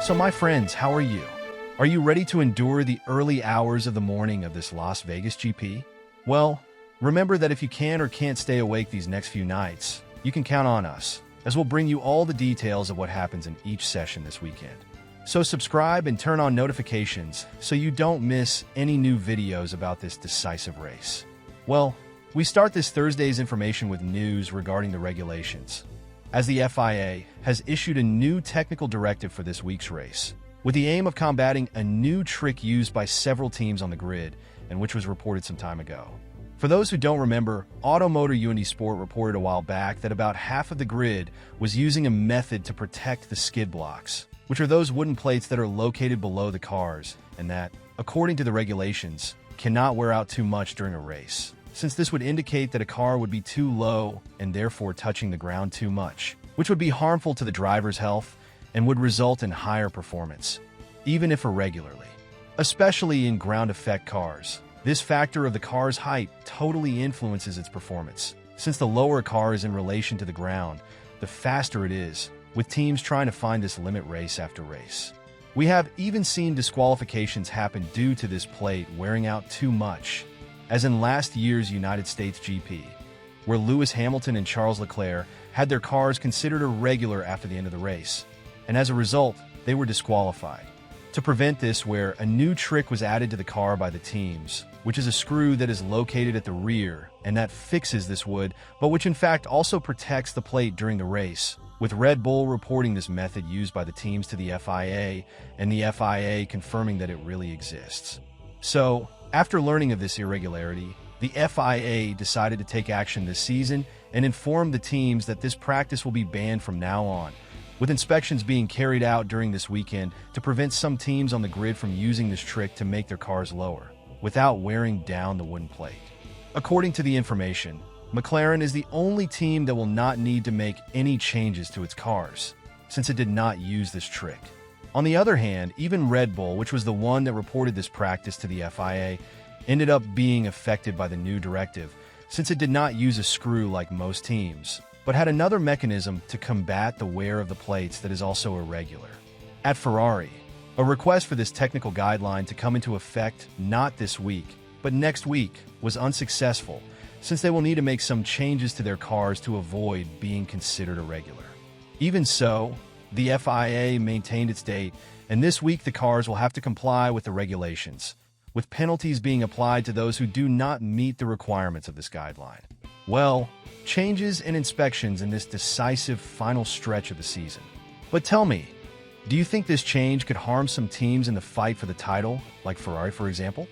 So my friends, how are you? Are you ready to endure the early hours of the morning of this Las Vegas GP? Well, remember that if you can or can't stay awake these next few nights, you can count on us, as we'll bring you all the details of what happens in each session this weekend. So subscribe and turn on notifications so you don't miss any new videos about this decisive race. Well, we start this Thursday's information with news regarding the regulations, as the FIA has issued a new technical directive for this week's race, with the aim of combating a new trick used by several teams on the grid, and which was reported some time ago. For those who don't remember, Automotor UND Sport reported a while back that about half of the grid was using a method to protect the skid blocks, which are those wooden plates that are located below the cars, and that, according to the regulations, cannot wear out too much during a race, since this would indicate that a car would be too low and therefore touching the ground too much, which would be harmful to the driver's health and would result in higher performance, even if irregularly. Especially in ground effect cars, this factor of the car's height totally influences its performance, since the lower a car is in relation to the ground, the faster it is, with teams trying to find this limit race after race. We have even seen disqualifications happen due to this plate wearing out too much, as in last year's United States GP, where Lewis Hamilton and Charles Leclerc had their cars considered irregular after the end of the race, and as a result, they were disqualified. To prevent this, where a new trick was added to the car by the teams, which is a screw that is located at the rear and that fixes this wood, but which in fact also protects the plate during the race, with Red Bull reporting this method used by the teams to the FIA, and the FIA confirming that it really exists. So, after learning of this irregularity, the FIA decided to take action this season and informed the teams that this practice will be banned from now on, with inspections being carried out during this weekend to prevent some teams on the grid from using this trick to make their cars lower, without wearing down the wooden plate. According to the information, McLaren is the only team that will not need to make any changes to its cars, since it did not use this trick. On the other hand, even Red Bull, which was the one that reported this practice to the FIA, ended up being affected by the new directive, since it did not use a screw like most teams, but had another mechanism to combat the wear of the plates that is also irregular. At Ferrari, a request for this technical guideline to come into effect not this week, but next week was unsuccessful, since they will need to make some changes to their cars to avoid being considered irregular. Even so, the FIA maintained its date, and this week the cars will have to comply with the regulations, with penalties being applied to those who do not meet the requirements of this guideline. Well, changes and inspections in this decisive final stretch of the season. But tell me, do you think this change could harm some teams in the fight for the title, like Ferrari, for example?